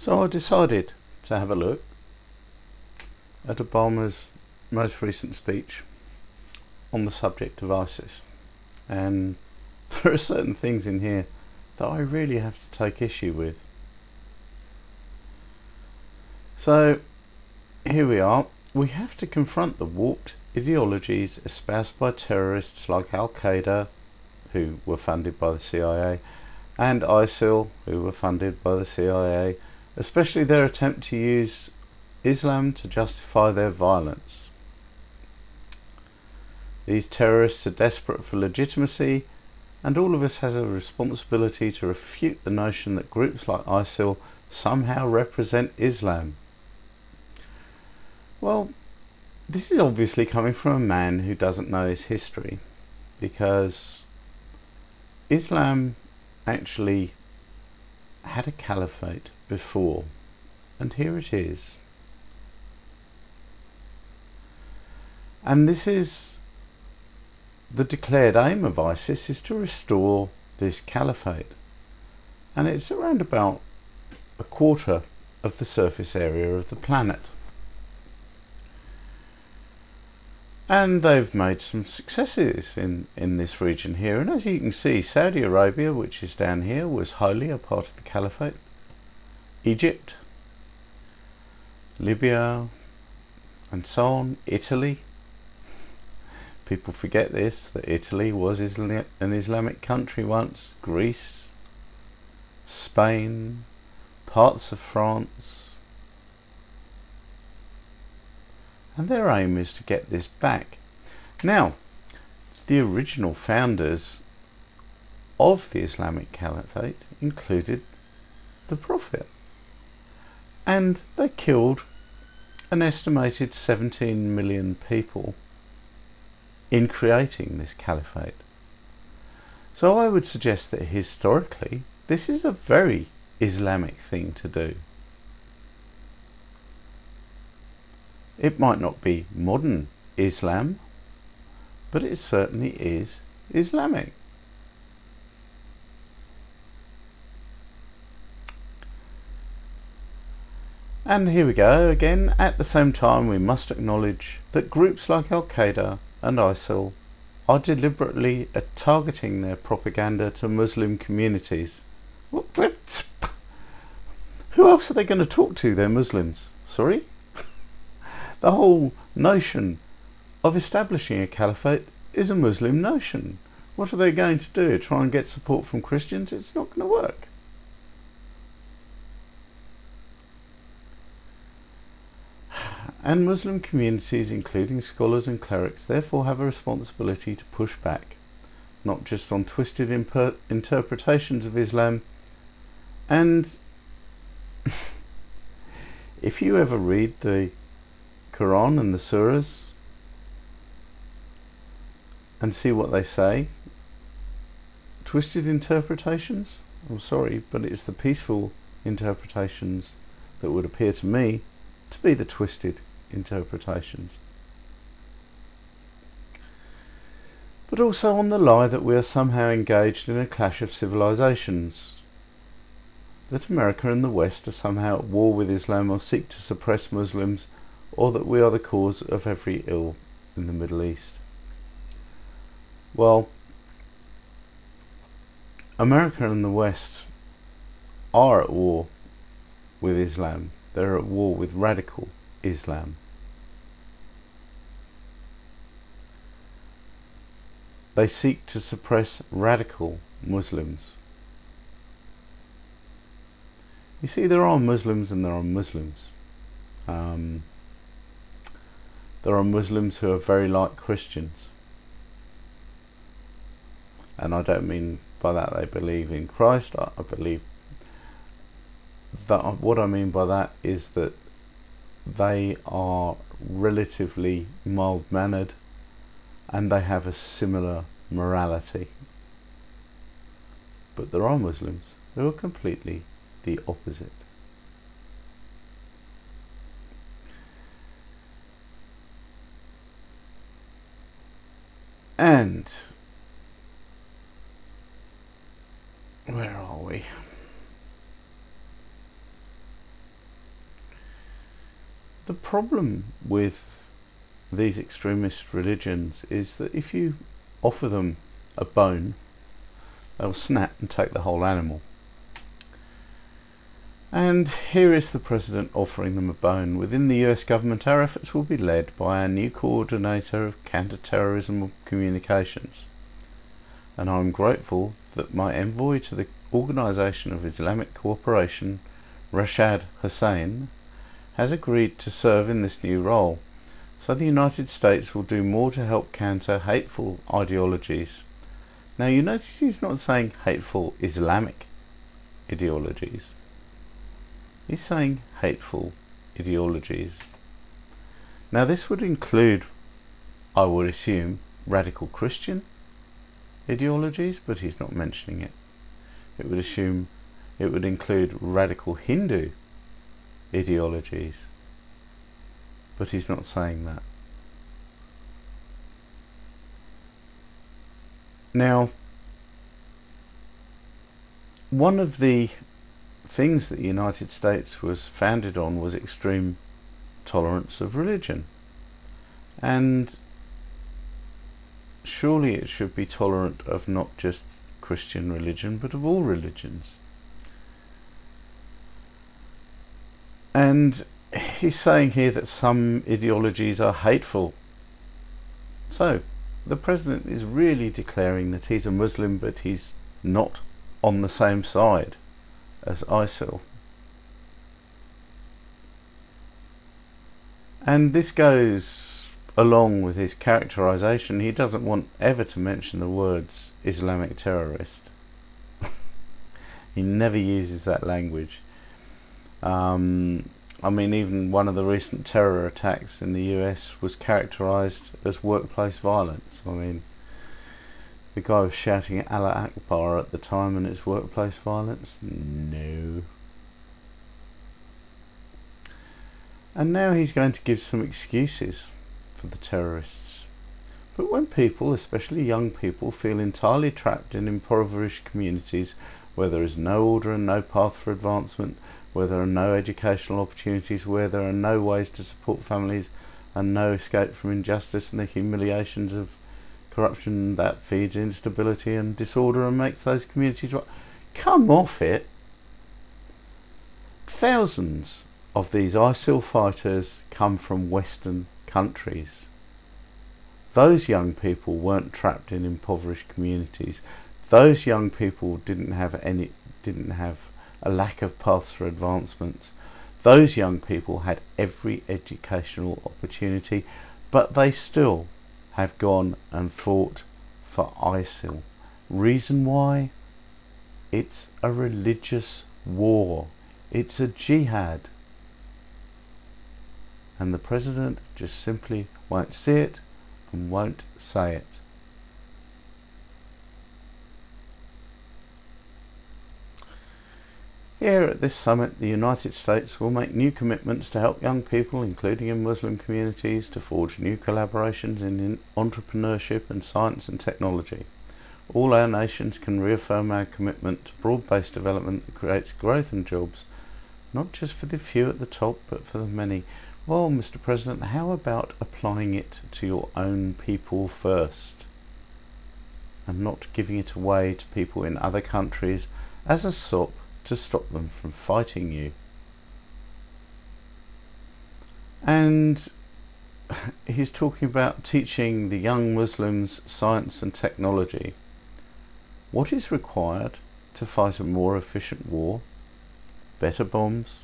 So I decided to have a look at Obama's most recent speech on the subject of ISIS, and there are certain things in here that I really have to take issue with. So here we are. We have to confront the warped ideologies espoused by terrorists like Al-Qaeda, who were funded by the CIA, and ISIL, who were funded by the CIA, especially their attempt to use Islam to justify their violence. These terrorists are desperate for legitimacy, and all of us has a responsibility to refute the notion that groups like ISIL somehow represent Islam. Well, this is obviously coming from a man who doesn't know his history, because Islam actually had a caliphate before, and here it is. And this is the declared aim of ISIS, is to restore this caliphate, and it's around about a quarter of the surface area of the planet. And they've made some successes in this region here, and as you can see, Saudi Arabia, which is down here, was wholly a part of the caliphate. Egypt, Libya, and so on. Italy. People forget this, that Italy was an Islamic country once. Greece, Spain, parts of France. And their aim is to get this back. Now, the original founders of the Islamic Caliphate included the Prophet, and they killed an estimated 17 million people in creating this caliphate. So I would suggest that historically this is a very Islamic thing to do. It might not be modern Islam, but it certainly is Islamic. And here we go again. At the same time, we must acknowledge that groups like Al-Qaeda and ISIL are deliberately targeting their propaganda to Muslim communities. What? Who else are they going to talk to? They're Muslims. Sorry? The whole notion of establishing a caliphate is a Muslim notion. What are they going to do? Try and get support from Christians? It's not going to work. And Muslim communities, including scholars and clerics, therefore have a responsibility to push back, not just on twisted interpretations of Islam. And if you ever read the Quran and the surahs and see what they say, twisted interpretations, I'm sorry, but it's the peaceful interpretations that would appear to me to be the twisted interpretations. But also on the lie that we are somehow engaged in a clash of civilizations, that America and the West are somehow at war with Islam or seek to suppress Muslims, or that we are the cause of every ill in the Middle East. Well, America and the West are at war with Islam. They're at war with radical Islam. They seek to suppress radical Muslims. You see, there are Muslims and there are Muslims. There are Muslims who are very like Christians, and I don't mean by that they believe in Christ. I believe that what I mean by that is that they are relatively mild-mannered and they have a similar morality. But there are Muslims who are completely the opposite. And where are we? The problem with these extremist religions is that if you offer them a bone, they'll snap and take the whole animal. And here is the President offering them a bone. Within the US government, our efforts will be led by our new coordinator of counter-terrorism communications. And I'm grateful that my envoy to the Organisation of Islamic Cooperation, Rashad Hussain, has agreed to serve in this new role. So the United States will do more to help counter hateful ideologies. Now you notice he's not saying hateful Islamic ideologies. He's saying hateful ideologies. Now this would include, I would assume, radical Christian ideologies, but he's not mentioning it. It would include radical Hindu ideologies, but he's not saying that. Now, one of the things that the United States was founded on was extreme tolerance of religion, and surely it should be tolerant of not just Christian religion but of all religions. And he's saying here that some ideologies are hateful. So the President is really declaring that he's a Muslim, but he's not on the same side as ISIL. And this goes along with his characterization. He doesn't want ever to mention the words Islamic terrorist. He never uses that language. I mean, even one of the recent terror attacks in the US was characterized as workplace violence. I mean, the guy was shouting Allah Akbar at the time, and it's workplace violence? No. And now he's going to give some excuses for the terrorists. But when people, especially young people, feel entirely trapped in impoverished communities where there is no order and no path for advancement, where there are no educational opportunities, where there are no ways to support families and no escape from injustice and the humiliations of corruption that feeds instability and disorder and makes those communities come off it. Thousands of these ISIL fighters come from Western countries. Those young people weren't trapped in impoverished communities. Those young people didn't have a lack of paths for advancement. Those young people had every educational opportunity, but they still have gone and fought for ISIL. Reason why? It's a religious war. It's a jihad. And the President just simply won't see it and won't say it. Here at this summit, the United States will make new commitments to help young people, including in Muslim communities, to forge new collaborations in entrepreneurship and science and technology. All our nations can reaffirm our commitment to broad-based development that creates growth and jobs, not just for the few at the top, but for the many. Well, Mr. President, how about applying it to your own people first, and not giving it away to people in other countries as a sop to stop them from fighting you? And he's talking about teaching the young Muslims science and technology. What is required to fight a more efficient war? Better bombs,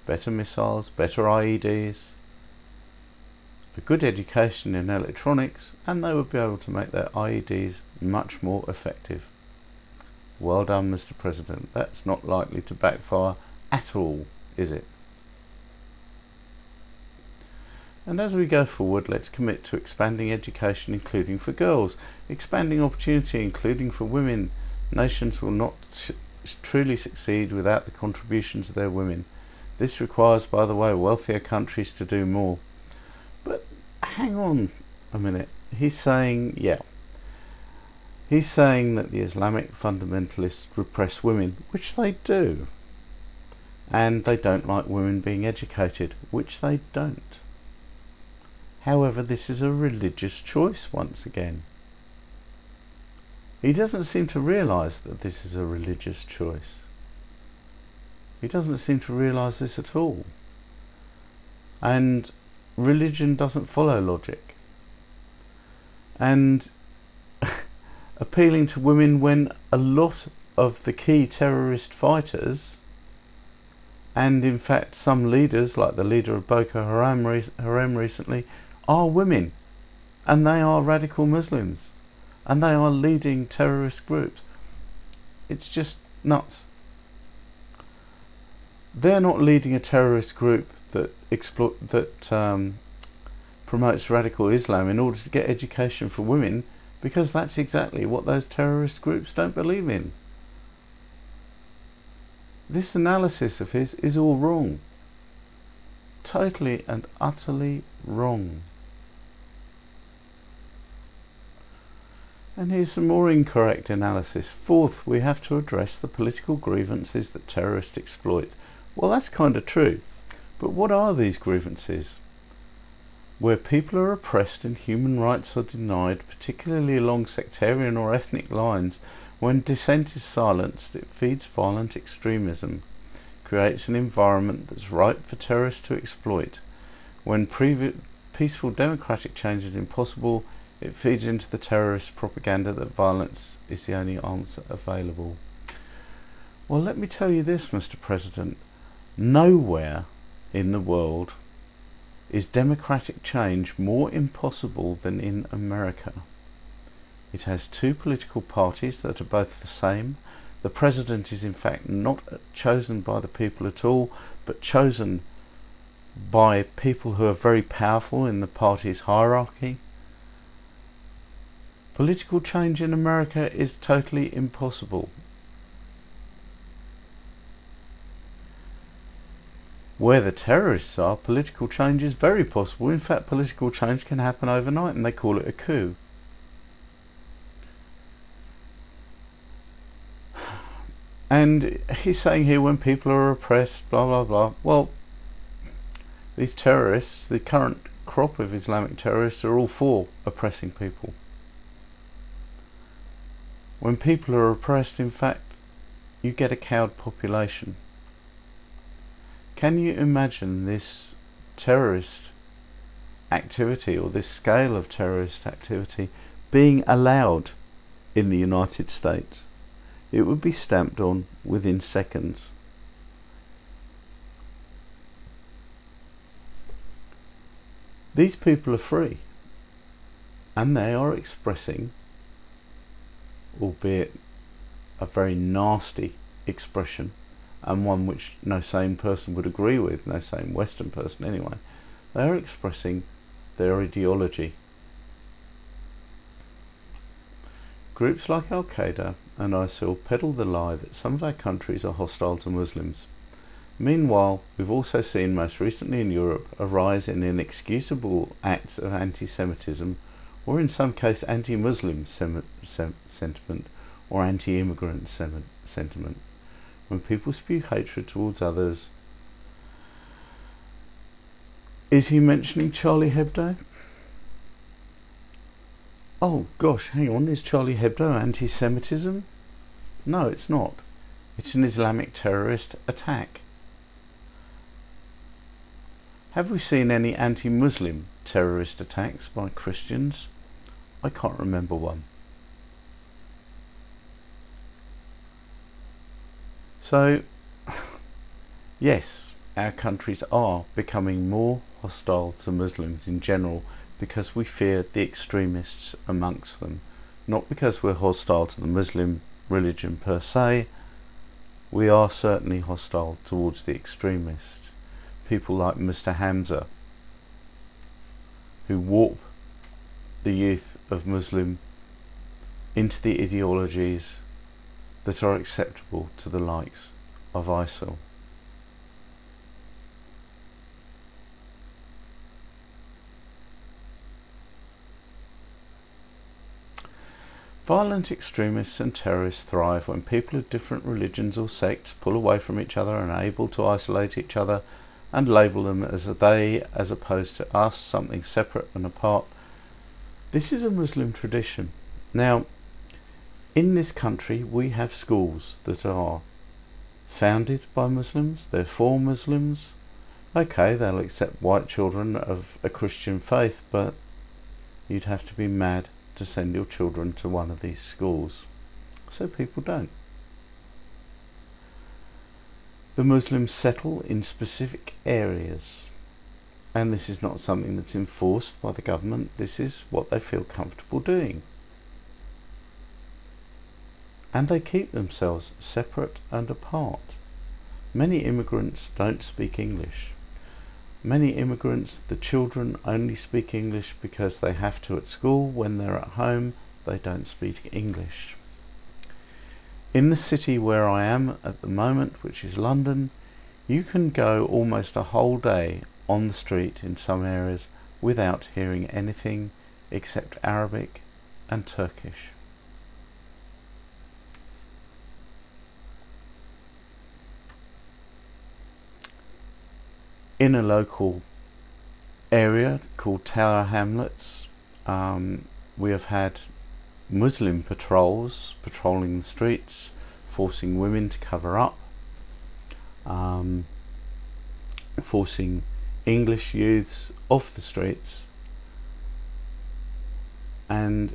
better missiles, better IEDs, a good education in electronics, and they would be able to make their IEDs much more effective. Well done, Mr. President. That's not likely to backfire at all, is it? And as we go forward, let's commit to expanding education, including for girls, expanding opportunity, including for women. Nations will not truly succeed without the contributions of their women. This requires, by the way, wealthier countries to do more. But hang on a minute. He's saying, he's saying that the Islamic fundamentalists repress women, which they do. and they don't like women being educated, which they don't. However, this is a religious choice once again. He doesn't seem to realise that this is a religious choice. He doesn't seem to realise this at all. And religion doesn't follow logic. And appealing to women when a lot of the key terrorist fighters, and in fact some leaders, like the leader of Boko Haram recently, are women, and they are radical Muslims, and they are leading terrorist groups. It's just nuts. They're not leading a terrorist group that promotes radical Islam in order to get education for women, because that's exactly what those terrorist groups don't believe in. This analysis of his is all wrong. Totally and utterly wrong. And here's some more incorrect analysis. Fourth, we have to address the political grievances that terrorists exploit. Well, that's kind of true. But what are these grievances? Where people are oppressed and human rights are denied, particularly along sectarian or ethnic lines, when dissent is silenced, it feeds violent extremism, creates an environment that's ripe for terrorists to exploit. When peaceful democratic change is impossible, it feeds into the terrorist propaganda that violence is the only answer available. Well, let me tell you this, Mr. President. Nowhere in the world is democratic change more impossible than in America. It has two political parties that are both the same. The president is in fact not chosen by the people at all, but chosen by people who are very powerful in the party's hierarchy. Political change in America is totally impossible. Where the terrorists are, political change is very possible. In fact, political change can happen overnight, and they call it a coup. And he's saying here, when people are oppressed, blah blah blah. Well, these terrorists, the current crop of Islamic terrorists, are all for oppressing people. When people are oppressed, in fact, you get a cowed population. Can you imagine this terrorist activity, or this scale of terrorist activity, being allowed in the United States? It would be stamped on within seconds. These people are free, and they are expressing, albeit a very nasty expression, and one which no sane person would agree with, no sane Western person anyway, they are expressing their ideology. Groups like Al-Qaeda and ISIL peddle the lie that some of our countries are hostile to Muslims. Meanwhile, we've also seen, most recently in Europe, a rise in inexcusable acts of anti-Semitism, or in some case anti-Muslim sentiment, or anti-immigrant sentiment, when people spew hatred towards others. Is he mentioning Charlie Hebdo? Oh gosh, hang on, is Charlie Hebdo anti-Semitism? No, it's not. It's an Islamic terrorist attack. Have we seen any anti-Muslim terrorist attacks by Christians? I can't remember one. So, yes, our countries are becoming more hostile to Muslims in general because we fear the extremists amongst them. Not because we're hostile to the Muslim religion per se. We are certainly hostile towards the extremists. People like Mr. Hamza, who warp the youth of Muslim into the ideologies that are acceptable to the likes of ISIL. Violent extremists and terrorists thrive when people of different religions or sects pull away from each other and are able to isolate each other and label them as they as opposed to us, something separate and apart. This is a Muslim tradition. Now, in this country we have schools that are founded by Muslims, they're for Muslims. Okay, they'll accept white children of a Christian faith, but you'd have to be mad to send your children to one of these schools. So people don't. The Muslims settle in specific areas, and this is not something that's enforced by the government. This is what they feel comfortable doing. And they keep themselves separate and apart. Many immigrants don't speak English. Many immigrants, the children only speak English because they have to at school. When they're at home, they don't speak English. In the city where I am at the moment, which is London, you can go almost a whole day on the street in some areas without hearing anything except Arabic and Turkish. In a local area called Tower Hamlets, we have had Muslim patrols patrolling the streets, forcing women to cover up, forcing English youths off the streets. And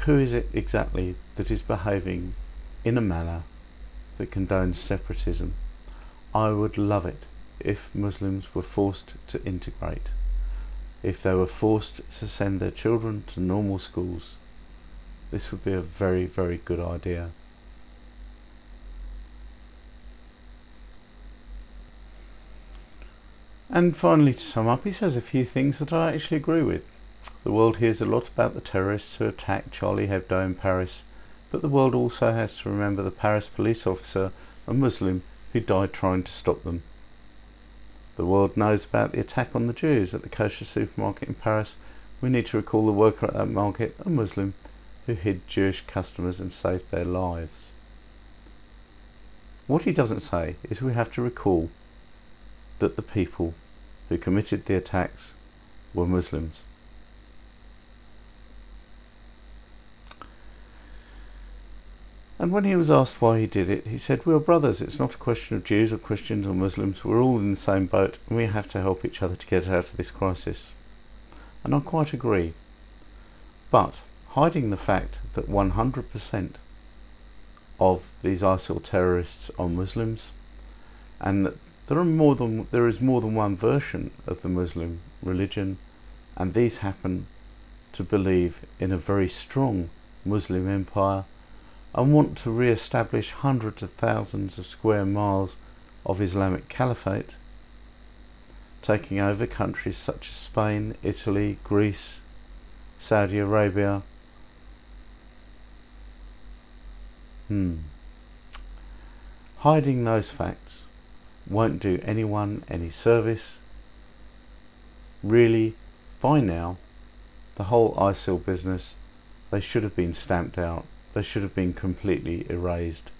who is it exactly that is behaving in a manner that condones separatism? I would love it if Muslims were forced to integrate, if they were forced to send their children to normal schools. This would be a very, very good idea. And finally, to sum up, he says a few things that I actually agree with. The world hears a lot about the terrorists who attacked Charlie Hebdo in Paris, but the world also has to remember the Paris police officer, a Muslim, who died trying to stop them. The world knows about the attack on the Jews at the kosher supermarket in Paris. We need to recall the worker at that market, a Muslim, who hid Jewish customers and saved their lives. What he doesn't say is we have to recall that the people who committed the attacks were Muslims. And when he was asked why he did it, he said, "We are brothers. It's not a question of Jews or Christians or Muslims. We're all in the same boat and we have to help each other to get out of this crisis." And I quite agree. But hiding the fact that 100% of these ISIL terrorists are Muslims, and that there is more than one version of the Muslim religion, and these happen to believe in a very strong Muslim empire and want to re-establish hundreds of thousands of square miles of Islamic caliphate, taking over countries such as Spain, Italy, Greece, Saudi Arabia. Hiding those facts won't do anyone any service. Really, by now, the whole ISIL business, they should have been stamped out. They should have been completely erased.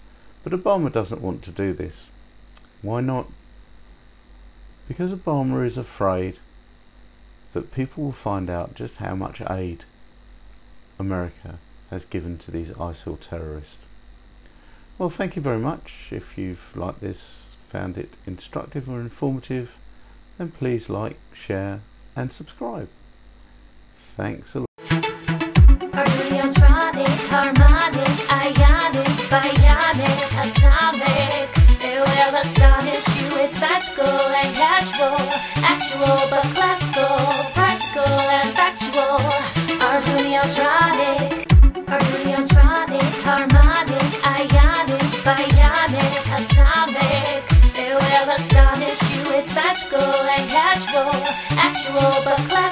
But Obama doesn't want to do this. Why not? Because Obama is afraid that people will find out just how much aid America has given to these ISIL terrorists. Well, thank you very much. If you've liked this, found it instructive or informative, then please like, share and subscribe. Thanks a lot. Harmonic, ionic, bionic, atomic. It will astonish you. It's magical and casual, actual but classical, practical and factual. Arduinotronic, harmonic, ionic, bionic, atomic. It will astonish you. It's magical and casual, actual but classical.